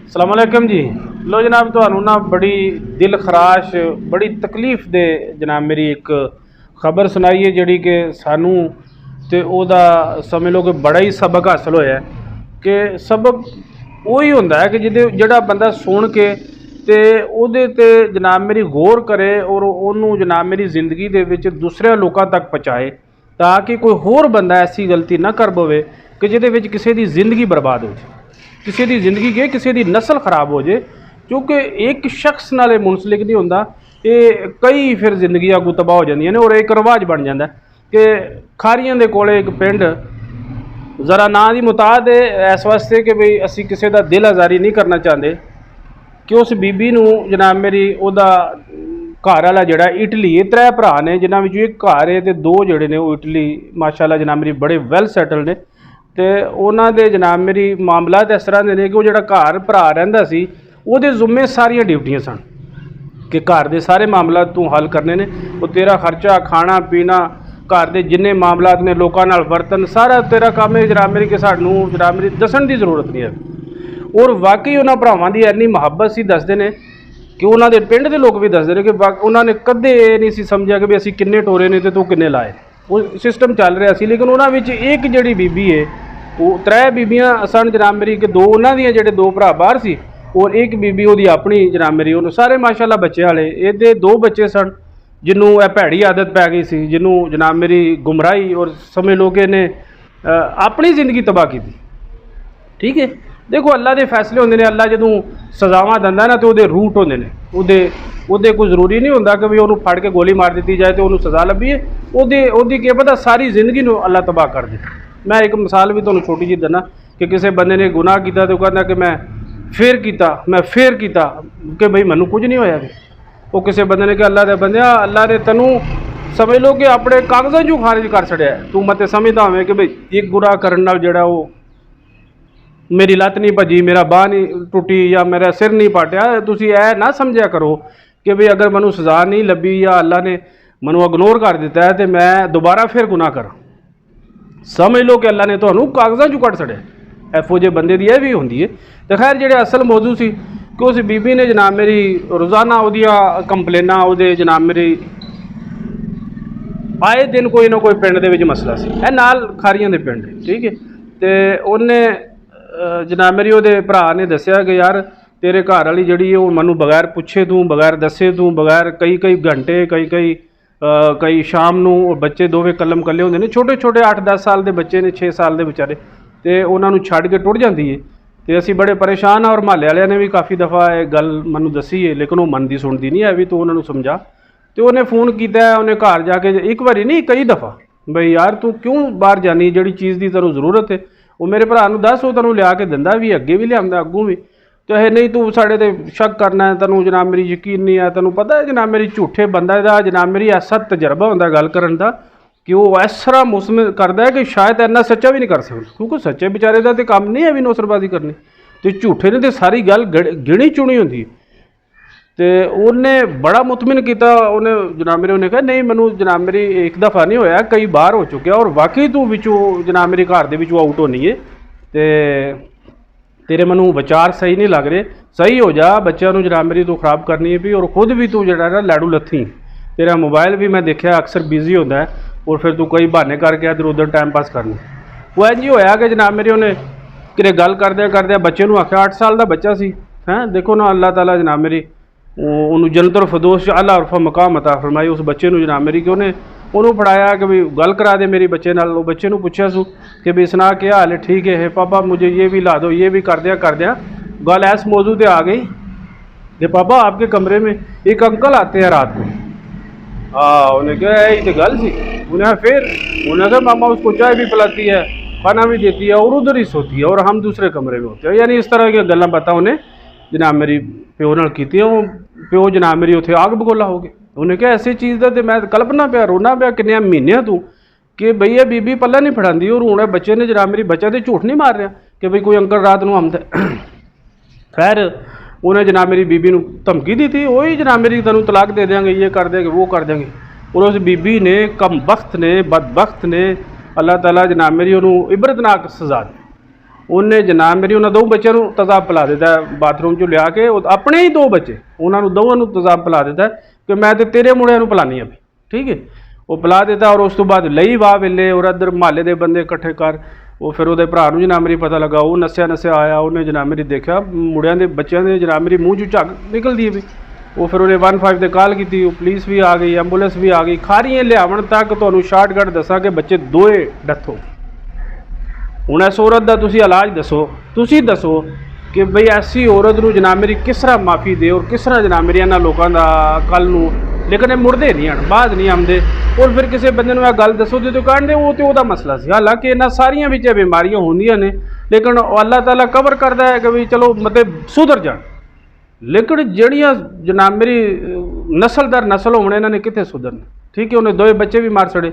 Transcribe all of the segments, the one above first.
अस्सलाम वालेकुम जी। लो जनाब, ਤੁਹਾਨੂੰ ना बड़ी दिल खराश बड़ी तकलीफ दे जनाब मेरी एक खबर सुनाई है जिहड़ी कि सानू ते ओहदा समझ लो कि बड़ा ही सबक हासिल होया कि सबक वही हुंदा है कि जिहड़ा बंदा सुन के ते ओहदे ते जनाब मेरी गौर करे और ओनू जनाब मेरी जिंदगी दे विच दूसरे लोकां तक पहुँचाए ताकि कोई होर बंदा ऐसी गलती ना कर पवे कि जिहदे विच किसी दी जिंदगी बर्बाद हो जाए, किसी की जिंदगी के किसी की नस्ल खराब हो जाए। क्योंकि एक शख्स नाले मुंसलिक नहीं होंदा, ये कई फिर जिंदगी अगू तबाह हो जांदियां ने और एक रिवाज बन जाता कि खारियां दे कोले एक पिंड ज़रा ना की मुताद है इस वास्ते कि बई असी किसी का दिल आज़ारी नहीं करना चाहते कि उस बीबी नूं जनाब मेरी ओदा घर वाला जिहड़ा इटली त्रै भरा ने जिन्हां विचों एक घर है तो दो जिहड़े ने वो इटली माशाअल्लाह जनाब मेरी बड़े वैल सैटल ने तो उन्होंने जनाब मेरी मामलात इस तरह के ने कि वो जो घर भरा रहिंदा सी उहदे जुम्मे सारियां ड्यूटियां सन कि घर के सारे मामलात तू हल करने ने, वो तेरा खर्चा खाना पीना घर के जिन्ने मामलात ने लोगों नाल वर्तन सारा तेरा काम है जनाब मेरी कि सानू जनाब मेरी दसन की जरूरत नहीं है। और वाकई उन्होंने भरावां की इन्नी मुहब्बत सी दसदे ने कि उन्होंने पिंड के लोग भी दसदे ने कि उन्होंने कदे नहीं सी समझा कि भी असी किन्ने टोरे ने तो तू किन्ने लाए, वो सिस्टम चल रहा सी। लेकिन उन्होंने एक जिहड़ी बीबी है वो त्रै बीबियां सन जनाब मेरी कि दो उन्होंने जेडे दो भरा बाहर सी और एक बीबी वो अपनी जनाब मेरी उन्होंने सारे माशाअल्लाह बच्चे वाले ये दो बच्चे सन जिन्हों यह भैड़ी आदत पै गई सी जिन्हों जनाब मेरी गुमराही और समझ लो कि ने अपनी जिंदगी तबाह की थी। ठीक है, देखो अल्लाह के फैसले होंगे ने, अल्लाह जो सजावां दिंदा ना तो वो रूट होंगे ने, उहदे कोई जरूरी नहीं होंदा कि भी उन्होंने फड़ के गोली मार दी जाए तो उन्होंने सजा लभी है, उहदी क्या पता सारी जिंदगी नूं अल्लाह तबाह कर दे। मैं एक मिसाल भी तुहानूं छोटी जी दिना कि किसी बंदे ने गुनाह किया तो कहना कि मैं फिर किया कि बई मैनू कुछ नहीं होया। वो किसी बंदे ने कि अल्लाह दे बंदिया अल्लाह ने तैनूं समझ लो कि अपने कागज़ां चों खारिज कर छड़िया, तू मत समझदा होवें कि बई एक गुनाह करन नाल जिहड़ा वो मेरी लत्त नहीं भजी, मेरा बांह नहीं टुटी या मेरा सिर नहीं पाटिया। तुसीं ऐ ना समझिया करो कि बई अगर मैनू सज़ा नहीं लभी या अल्लाह ने मैनू इग्नोर कर दिता है तो मैं दोबारा फिर गुनाह करा। समझ लो कि अल्लाह ने तुहानूं कागज़ां चों कढ़ छड़िया। एफो जे बंदे दी यह भी होंदी है। तो खैर जिहड़े असल मौजू सी कि उस बीबी ने जनाब मेरी रोज़ाना उहदियां कंप्लेनां उहदे जनाब मेरी आए दिन कोई ना कोई पिंड दे विच मसला सी, ए नाल खारियां दे पिंड। ठीक है, तो उन्हें जनाब मेरी उहदे भरा ने दस्सिया कि यार तेरे घर वाली जिहड़ी है वो मैनू बगैर पुछे तू बगैर दस्से तू बगैर कई घंटे कई शाम नूं बच्चे दोवें कलम कल्ले होंदे ने, छोटे छोटे 8-10 साल के बच्चे ने, 6 साल के बेचारे, तो उन्होंने छड्ड के टुर जाती है। तो असी बड़े परेशान हाँ और महल्ले वालियां ने भी काफ़ी दफ़ा यह गल मैनू दसी है लेकिन वो मनती सुनती नहीं है भी तो उन्होंने समझा। तो उन्हें फ़ोन किया, उन्हें घर जाके एक बारी नहीं कई दफ़ा बई यार तू क्यों बाहर जानी, जिहड़ी चीज़ की तेनों जरूरत है वो मेरे भरा नूं दस, वो तेनों लिया के दिंदा भी, अगे भी लिया अगों भी। तो है नहीं तू साढ़े ते शक करना है, तेनों जनाब मेरी यकीन नहीं है, तेनों पता है जनाब मेरी झूठे बंदा दा जनाब मेरी ऐसा तजर्बा होंदा गल करन दा कि वो इस तरह मुसम करता है कि शायद इन्ना सच्चा भी नहीं कर सकता, क्योंकि सच्चे बेचारे का तो काम नहीं है भी नौसरबाजी करनी, तो झूठे ने तो सारी गल गिणी चुनी होंदी। तो उन्हें बड़ा मुतमिन किया, उन्हें जनाब मेरे उन्हें कहा नहीं मैनू जनाब मेरी एक दफ़ा नहीं होया, कई बार हो चुके और वाकई तू विचों जनाब मेरे घर के विचों आउट होनी है, तो तेरे मैनू विचार सही नहीं लग रहे, सही हो जा, बच्चों को जनाब मेरी तू खराब करनी है भी और खुद भी तू जरा ना लैडू लत्थी, तेरा मोबाइल भी मैं देखा अक्सर बिजी होता है और फिर तू कई बहाने करके इधर उधर टाइम पास करनी। वो इंज ही होया कि जनाब मेरी उन्हें कि गल करदे बच्चे नूं आख्या, 8 साल का बच्चा सी हैं, देखो ना अल्लाह ताला जनाब मेरी उन्होंने जन्नतुल फिरदौस अल्लाह उरफा मकाम अता फरमाई उस बच्चे नूं जनाब मेरी कि उन्होंने फड़ाया कि भी गल करा दे मेरी बच्चे नाल। वो बच्चे नूं पुछया सू कि भी सुना क्या हाल है, ठीक है पापा मुझे ये भी ला दो, ये भी कर दिया गल ऐस मौजू पर आ गई कि पापा आपके कमरे में एक अंकल आते हैं रात को। उन्हें कहा यही तो गल सी। उन्हें कहा मामा उसको चाय भी पिलाती है, खाना भी देती है और उधर ही सोती है और हम दूसरे कमरे में होते हैं। यानी इस तरह की गल्लां बातां उन्हें जनाब मेरी प्यो नाल कीती। प्यो जनाब मेरी उत्थे आग बगोला हो गए। उन्हें कहा ऐसी चीज़ का तो मैं कल्पना पिया रोना पिया किन्ने महीने तू कि बई ये बीबी पल्ला नहीं फड़ाती और हूँ बच्चे ने जनाब मेरी बच्चा तो झूठ नहीं मार रहा कि बई कोई अंकल रात को आमदा। खैर उन्हें जनाब मेरी बीबी को धमकी दी थी, वही जनाब मेरी तेनों तलाक दे देंगे, ये कर देंगे वो कर देंगे। और उस बीबी ने कम बख्त ने बदबख्त ने अल्लाह ताला जनाब मेरी उन्होंने इबरतनाक सजा दी। ਉਹਨੇ ਜਨਾਬ ਮੇਰੀ ਉਹਨਾਂ ਦੋ ਬੱਚਿਆਂ ਨੂੰ ਤੇਜ਼ਾਬ ਪਿਲਾ ਦਿੱਤਾ ਬਾਥਰੂਮ 'ਚੋਂ ਲਿਆ ਕੇ, ਉਹ ਆਪਣੇ ਹੀ ਦੋ ਬੱਚੇ ਉਹਨਾਂ ਨੂੰ ਦੋਵਾਂ ਨੂੰ ਤੇਜ਼ਾਬ ਪਿਲਾ ਦਿੱਤਾ ਕਿ ਮੈਂ ਤੇ ਤੇਰੇ ਮੁੰਡਿਆਂ ਨੂੰ ਪਿਲਾਨੀ ਆ ਵੀ, ਠੀਕ ਹੈ। ਉਹ ਪਿਲਾ ਦਿੱਤਾ ਔਰ ਉਸ ਤੋਂ ਬਾਅਦ ਲਈ ਵਾਹ ਵੇਲੇ ਔਰ ਇੱਧਰ ਮੁਹੱਲੇ ਦੇ ਬੰਦੇ ਇਕੱਠੇ ਕਰ, ਉਹ ਫਿਰ ਉਹਦੇ ਭਰਾ ਨੂੰ ਜਨਾਬ ਮੇਰੀ ਪਤਾ ਲੱਗਾ, ਉਹ ਨੱਸਿਆ ਆਇਆ, ਉਹਨੇ ਜਨਾਬ ਮੇਰੀ ਦੇਖਿਆ ਮੁੰਡਿਆਂ ਦੇ ਬੱਚਿਆਂ ਦੇ ਜਨਾਬ ਮੇਰੀ ਮੂੰਹ 'ਚੋਂ ਝੱਗ ਨਿਕਲਦੀ ਹੈ ਵੀ। ਉਹ ਫਿਰ ਉਹਨੇ 15 ਤੇ ਕਾਲ ਕੀਤੀ, ਉਹ ਪੁਲਿਸ ਵੀ ਆ ਗਈ, ਐਂਬੂਲੈਂਸ ਵੀ ਆ ਗਈ। ਖਾਰੀਆਂ ਲਿਆਵਣ ਤੱਕ ਤੁਹਾਨੂੰ ਸ਼ਾਰਟਕਟ ਦੱਸਾਂ ਕਿ ਬੱਚੇ ਦੋਏ ਡੈਥ ਹੋ ਗਏ। ਹੁਣ ਇਸ ਔਰਤ ਦਾ ਤੁਸੀਂ ਇਲਾਜ ਦੱਸੋ, ਤੁਸੀਂ ਦੱਸੋ ਕਿ ਬਈ ਐਸੀ ਔਰਤ ਨੂੰ ਜਨਾਬ ਮੇਰੀ ਕਿਸ ਤਰ੍ਹਾਂ ਮਾਫੀ ਦੇ ਔਰ ਕਿਸ ਤਰ੍ਹਾਂ ਜਨਾਬ ਮੇਰੀ ਇਹਨਾਂ ਲੋਕਾਂ ਦਾ ਕੱਲ੍ਹ ਨੂੰ, ਲੇਕਿਨ ਇਹ ਮੁੜਦੇ ਨਹੀਂ ਹਨ, ਬਾਅਦ ਨਹੀਂ ਆਉਂਦੇ। ਔਰ ਫਿਰ ਕਿਸੇ ਬੰਦੇ ਨੂੰ ਇਹ ਗੱਲ ਦੱਸੋ ਤੇ ਕਹਿੰਦੇ ਉਹ ਤੇ ਉਹਦਾ ਮਸਲਾ ਸੀ, ਹਾਲਾਂਕਿ ਇਹਨਾਂ ਸਾਰੀਆਂ ਵਿੱਚ ਬਿਮਾਰੀਆਂ ਹੁੰਦੀਆਂ ਨੇ, ਲੇਕਿਨ ਅੱਲਾਹ ਤਾਲਾ ਕਵਰ ਕਰਦਾ ਹੈ ਕਿ ਵੀ ਚਲੋ ਮਤਲਬ ਸੁਧਰ ਜਾਣ। ਲੇਕਿਨ ਜਿਹੜੀਆਂ ਜਨਾਬ ਮੇਰੀ ਨਸਲ ਦਰ ਨਸਲ ਹੋਣ, ਇਹਨਾਂ ਨੇ ਕਿੱਥੇ ਸੁਧਰਨਾ, ਠੀਕ ਹੈ। ਉਹਨੇ ਦੋਏ ਬੱਚੇ ਵੀ ਮਾਰ ਛੜੇ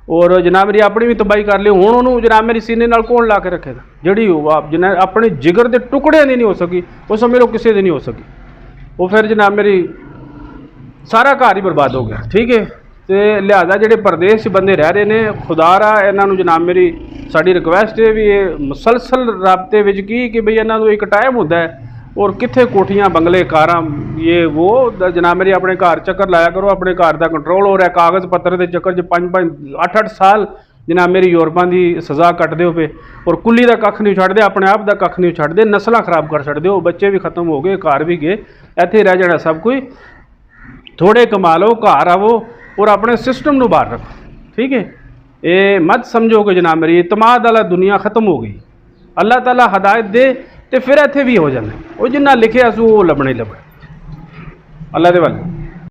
ਔਰ ਜਨਾਬ ਮੇਰੀ ਆਪਣੀ ਵੀ ਤਬਾਹੀ ਕਰ ਲਈ। ਹੁਣ ਉਹਨੂੰ ਜਨਾਬ ਮੇਰੀ ਸੀਨੇ ਨਾਲ ਕੌਣ ਲਾ ਕੇ ਰੱਖੇਗਾ, ਜਿਹੜੀ ਉਹ ਆਪਣੇ ਜਿਗਰ ਦੇ ਟੁਕੜਿਆਂ ਦੀ ਨਹੀਂ ਹੋ ਸਕੀ, ਉਹ ਸਮਝ ਲਓ ਕਿਸੇ ਦੀ ਨਹੀਂ ਹੋ ਸਕੀ। ਉਹ ਫਿਰ ਜਨਾਬ ਮੇਰੀ ਸਾਰਾ ਘਰ ਹੀ ਬਰਬਾਦ ਹੋ ਗਿਆ, ਠੀਕ ਹੈ। ਤੇ ਲਿਹਾਜ਼ਾ ਜਿਹੜੇ ਪਰਦੇਸ 'ਚ ਬੰਦੇ ਰਹਿ ਰਹੇ ਨੇ, ਖੁਦਾਰਾ ਇਹਨਾਂ ਨੂੰ ਜਨਾਬ ਮੇਰੀ ਸਾਡੀ ਰਿਕੁਐਸਟ ਹੈ ਵੀ ਇਹ ਮੁਸਲਸਲ ਰਾਬਤੇ ਵਿੱਚ ਕੀ ਕਿ ਬਈ ਇਹਨਾਂ ਨੂੰ ਇੱਕ ਟਾਈਮ ਹੁੰਦਾ ਹੈ ਔਰ ਕਿੱਥੇ ਕੋਠੀਆਂ ਬੰਗਲੇ ਕਾਰਾਂ ਇਹ ਉਹ ਜਨਾਬ ਮੇਰੀ ਆਪਣੇ ਘਰ ਚੱਕਰ ਲਾਇਆ ਕਰੋ, ਆਪਣੇ ਘਰ ਦਾ ਕੰਟਰੋਲ ਹੋ ਰਿਹਾ। ਕਾਗਜ਼ ਪੱਤਰ ਦੇ ਚੱਕਰ 'ਚ 5-5 8-8 ਸਾਲ ਜਨਾਬ ਮੇਰੀ ਯੂਰਪਾਂ ਦੀ ਸਜ਼ਾ ਕੱਟਦੇ ਹੋ ਪਏ ਔਰ ਕੁੱਲੀ ਦਾ ਕੱਖ ਨਹੀਂ ਛੱਡਦੇ, ਆਪਣੇ ਆਪ ਦਾ ਕੱਖ ਨਹੀਂ ਛੱਡਦੇ, ਨਸਲਾਂ ਖਰਾਬ ਕਰ ਛੱਡਦੇ ਹੋ। ਬੱਚੇ ਵੀ ਖਤਮ ਹੋ ਗਏ, ਘਰ ਵੀ ਗਏ, ਇੱਥੇ ਰਹਿ ਜਾਣਾ ਸਭ ਕੁਝ। ਥੋੜੇ ਕਮਾ ਲਓ, ਘਰ ਆਵੋ ਔਰ ਆਪਣੇ ਸਿਸਟਮ ਨੂੰ ਬਾਹਰ ਰੱਖੋ, ਠੀਕ ਹੈ। ਇਹ ਮਤ ਸਮਝੋ ਕਿ ਜਨਾਬ ਮੇਰੀ ਇਤਮਾਦ ਵਾਲਾ ਦੁਨੀਆ ਖਤਮ ਹੋ ਗਈ। ਅੱਲਾਹ ਤਾਲਾ ਹਦਾਇਤ ਦੇ ਤੇ ਫਿਰ ਇੱਥੇ ਵੀ ਹੋ ਜਾਂਦਾ, ਉਹ ਜਿੰਨਾ ਲਿਖਿਆ ਸੀ ਉਹ ਲੱਭਣੇ ਅੱਲਾਹ ਦੇ ਵੱਲ।